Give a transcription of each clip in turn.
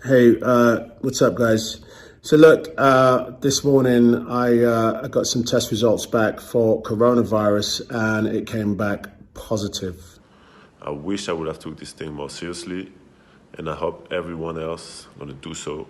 Hey, what's up, guys? So look, this morning I got some test results back for coronavirus, and it came back positive. I wish I would have took this thing more seriously, and I hope everyone else gonna do so,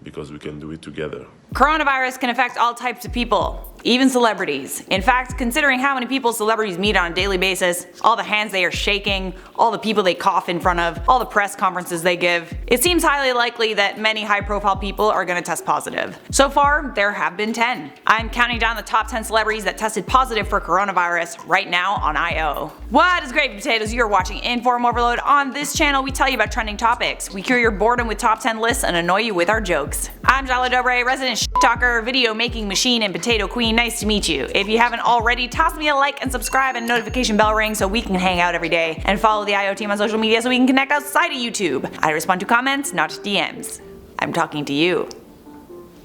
because we can do it together. Coronavirus can affect all types of people, even celebrities. In fact, considering how many people celebrities meet on a daily basis, all the hands they are shaking, all the people they cough in front of, all the press conferences they give, it seems highly likely that many high-profile people are going to test positive. So far, there have been 10. I'm counting down the top 10 celebrities that tested positive for coronavirus right now on I.O. What is gravy potatoes? You're watching InformOverload. On this channel, we tell you about trending topics. We cure your boredom with top 10 lists and annoy you with our jokes. I'm Rita Wilson, resident talker, video making machine, and potato queen. Nice to meet you. If you haven't already, toss me a like and subscribe and notification bell ring so we can hang out every day, and follow the IO team on social media so we can connect outside of YouTube. I respond to comments, not to DMs. I'm talking to you.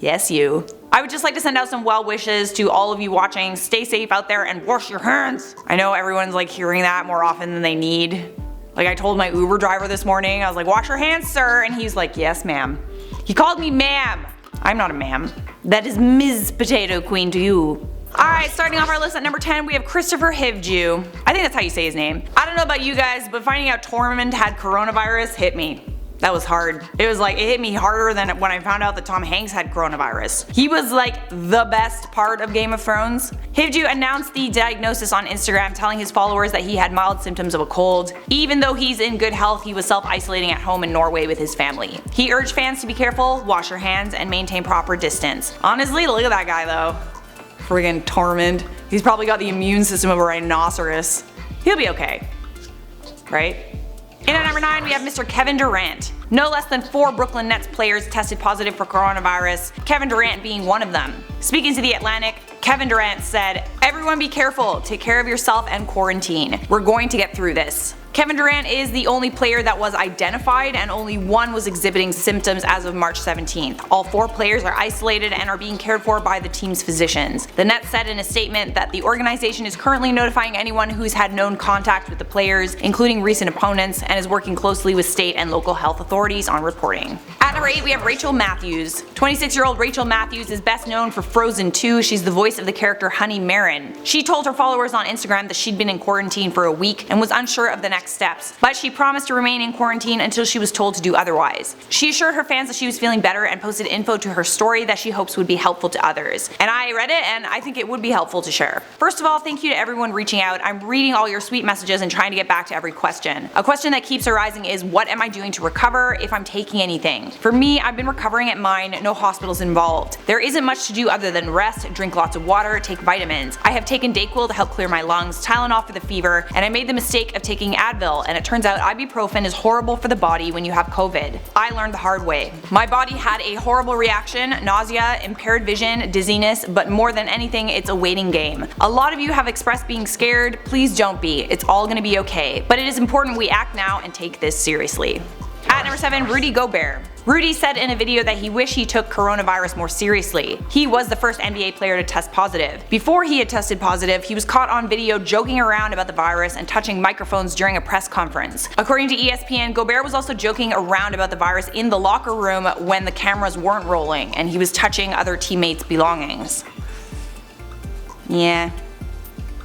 Yes, you. I would just like to send out some well wishes to all of you watching. Stay safe out there and wash your hands. I know everyone's like hearing that more often than they need. Like, I told my Uber driver this morning, I was like, wash your hands, sir, and he's like, yes, ma'am. He called me ma'am. I'm not a ma'am. That is Ms. Potato Queen to you. Alright, starting off our list at number 10, we have Christopher Hivju. I think that's how you say his name. I don't know about you guys, but finding out Tormund had coronavirus hit me. That was hard. It hit me harder than when I found out that Tom Hanks had coronavirus. He was like the best part of Game of Thrones. Hivju announced the diagnosis on Instagram, telling his followers that he had mild symptoms of a cold. Even though he's in good health, he was self-isolating at home in Norway with his family. He urged fans to be careful, wash your hands, and maintain proper distance. Honestly, look at that guy though. Friggin' Tormund. He's probably got the immune system of a rhinoceros. He'll be okay. Right? In at number 9, we have Mr. Kevin Durant. No less than 4 Brooklyn Nets players tested positive for coronavirus, Kevin Durant being one of them. Speaking to The Atlantic, Kevin Durant said, "Everyone be careful, take care of yourself and quarantine. We're going to get through this." Kevin Durant is the only player that was identified, and only one was exhibiting symptoms as of March 17th. All 4 players are isolated and are being cared for by the team's physicians. The Nets said in a statement that the organization is currently notifying anyone who's had known contact with the players, including recent opponents, and is working closely with state and local health authorities on reporting. At number 8, we have Rachel Matthews. 26-year-old Rachel Matthews is best known for Frozen 2. She's the voice of the character Honey Marin. She told her followers on Instagram that she'd been in quarantine for a week and was unsure of the next steps, but she promised to remain in quarantine until she was told to do otherwise. She assured her fans that she was feeling better and posted info to her story that she hopes would be helpful to others. And I read it, and I think it would be helpful to share. First of all, thank you to everyone reaching out. I'm reading all your sweet messages and trying to get back to every question. A question that keeps arising is, what am I doing to recover, if I'm taking anything? For me, I've been recovering at mine, no hospitals involved. There isn't much to do other than rest, drink lots of water, take vitamins. I have taken Dayquil to help clear my lungs, Tylenol for the fever, and I made the mistake of taking Advil, and it turns out ibuprofen is horrible for the body when you have COVID. I learned the hard way. My body had a horrible reaction, nausea, impaired vision, dizziness, but more than anything, it's a waiting game. A lot of you have expressed being scared. Please don't be. It's all gonna be okay. But it is important we act now and take this seriously. At number 7, Rudy Gobert. Rudy said in a video that he wished he took coronavirus more seriously. He was the first NBA player to test positive. Before he had tested positive, he was caught on video joking around about the virus and touching microphones during a press conference. According to ESPN, Gobert was also joking around about the virus in the locker room when the cameras weren't rolling, and he was touching other teammates' belongings. Yeah,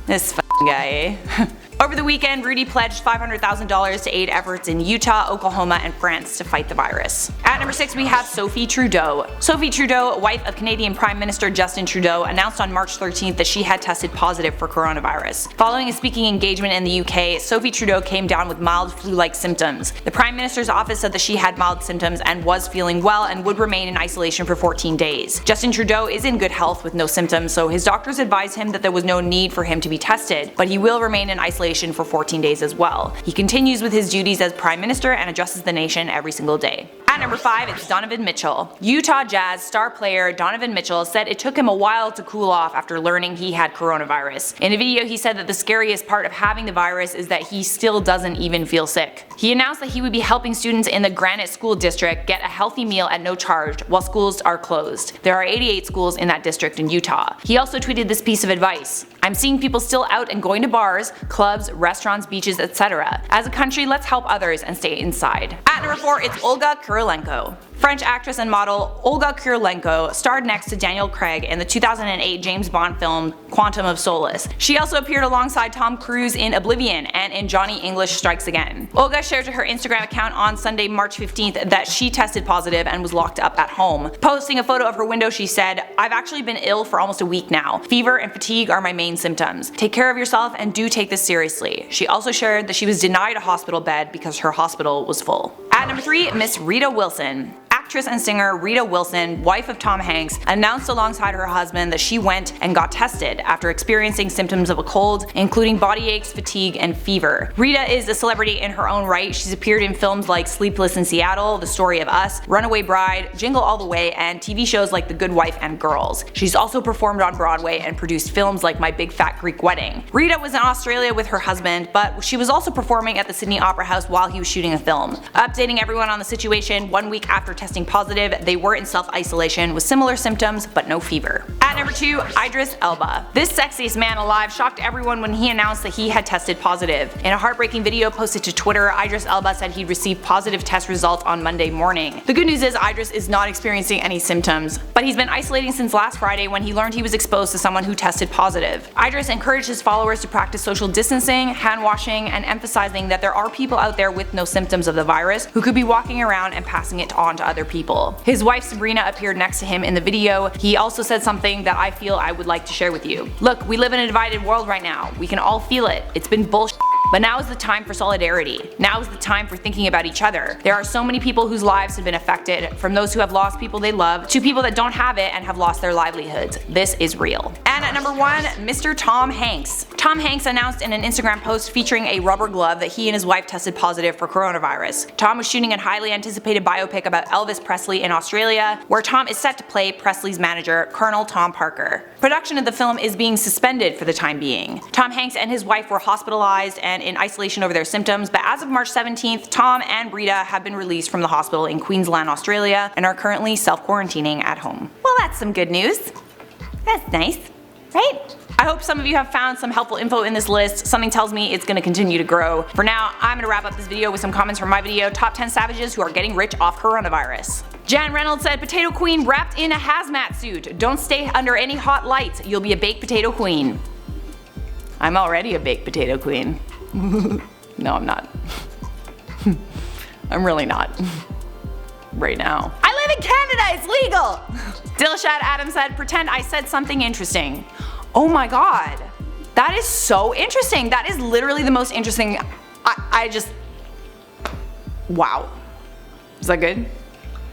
this f***ing guy, eh? Over the weekend, Rudy pledged $500,000 to aid efforts in Utah, Oklahoma, and France to fight the virus. At number 6, we have Sophie Trudeau. Sophie Trudeau, wife of Canadian Prime Minister Justin Trudeau, announced on March 13th that she had tested positive for coronavirus. Following a speaking engagement in the UK, Sophie Trudeau came down with mild flu-like symptoms. The Prime Minister's office said that she had mild symptoms and was feeling well and would remain in isolation for 14 days. Justin Trudeau is in good health with no symptoms, so his doctors advised him that there was no need for him to be tested, but he will remain in isolation for 14 days as well. He continues with his duties as Prime Minister and addresses the nation every single day. At number 5, it's Donovan Mitchell. Utah Jazz star player Donovan Mitchell said it took him a while to cool off after learning he had coronavirus. In a video, he said that the scariest part of having the virus is that he still doesn't even feel sick. He announced that he would be helping students in the Granite School District get a healthy meal at no charge while schools are closed. There are 88 schools in that district in Utah. He also tweeted this piece of advice: I'm seeing people still out and going to bars, clubs, restaurants, beaches, etc. As a country, let's help others and stay inside. At number 4, it's Olga Kurylenko. French actress and model Olga Kurylenko starred next to Daniel Craig in the 2008 James Bond film Quantum of Solace. She also appeared alongside Tom Cruise in Oblivion and in Johnny English Strikes Again. Olga shared to her Instagram account on Sunday, March 15th that she tested positive and was locked up at home. Posting a photo of her window, she said, "I've actually been ill for almost a week now. Fever and fatigue are my main symptoms. Take care of yourself and do take this seriously." She also shared that she was denied a hospital bed because her hospital was full. At number 3, Miss Rita Wilson. Actress and singer Rita Wilson, wife of Tom Hanks, announced alongside her husband that she went and got tested after experiencing symptoms of a cold, including body aches, fatigue, and fever. Rita is a celebrity in her own right. She's appeared in films like Sleepless in Seattle, The Story of Us, Runaway Bride, Jingle All the Way, and TV shows like The Good Wife and Girls. She's also performed on Broadway and produced films like My Big Fat Greek Wedding. Rita was in Australia with her husband, but she was also performing at the Sydney Opera House while he was shooting a film. Updating everyone on the situation, 1 week after testing positive, they were in self-isolation with similar symptoms but no fever. At number 2, Idris Elba. This sexiest man alive shocked everyone when he announced that he had tested positive. In a heartbreaking video posted to Twitter, Idris Elba said he'd received positive test results on Monday morning. The good news is Idris is not experiencing any symptoms, but he's been isolating since last Friday when he learned he was exposed to someone who tested positive. Idris encouraged his followers to practice social distancing, hand washing, and emphasizing that there are people out there with no symptoms of the virus who could be walking around and passing it on to other people. His wife Sabrina appeared next to him in the video. He also said something that I feel I would like to share with you. "Look, we live in a divided world right now. We can all feel it. It's been bullshit. But now is the time for solidarity. Now is the time for thinking about each other. There are so many people whose lives have been affected, from those who have lost people they love to people that don't have it and have lost their livelihoods. This is real." And at number 1, Mr. Tom Hanks. Tom Hanks announced in an Instagram post featuring a rubber glove that he and his wife tested positive for coronavirus. Tom was shooting a highly anticipated biopic about Elvis Presley in Australia, where Tom is set to play Presley's manager, Colonel Tom Parker. Production of the film is being suspended for the time being. Tom Hanks and his wife were hospitalized and in isolation over their symptoms, but as of March 17th, Tom and Rita have been released from the hospital in Queensland, Australia, and are currently self-quarantining at home. Well, that's some good news. That's nice, right? I hope some of you have found some helpful info in this list. Something tells me it's going to continue to grow. For now, I'm going to wrap up this video with some comments from my video, Top 10 Savages Who Are Getting Rich Off Coronavirus. Jan Reynolds said, "Potato Queen wrapped in a hazmat suit. Don't stay under any hot lights. You'll be a baked potato queen." I'm already a baked potato queen. No, I'm not. I'm really not. Right now. I live in Canada, it's legal! Dilshad Adam said, "Pretend I said something interesting." Oh my god. That is so interesting. That is literally the most interesting. I just. Wow. Is that good?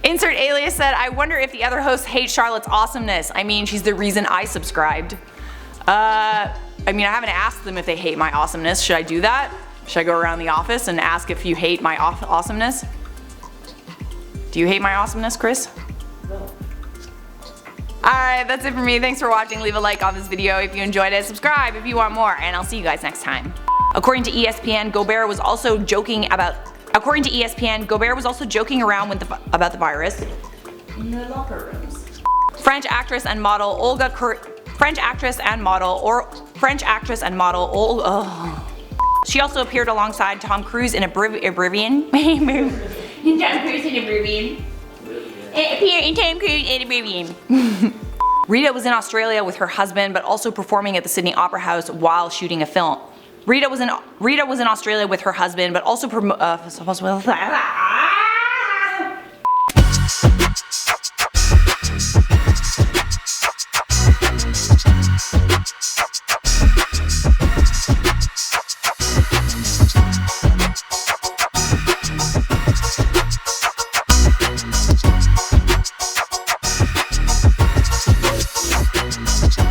Insert alias said, "I wonder if the other hosts hate Charlotte's awesomeness. I mean, she's the reason I subscribed." I mean, I haven't asked them if they hate my awesomeness. Should I do that? Should I go around the office and ask if you hate my awesomeness? Do you hate my awesomeness, Chris? No. Alright, that's it for me. Thanks for watching. Leave a like on this video if you enjoyed it. Subscribe if you want more, and I'll see you guys next time. According to ESPN, Gobert was also joking around about the virus in the locker rooms. French actress and model She also appeared alongside Tom Cruise in Oblivion. Rita was in Australia with her husband, but also performing at the Sydney Opera House while shooting a film. Rita was in Australia with her husband, but also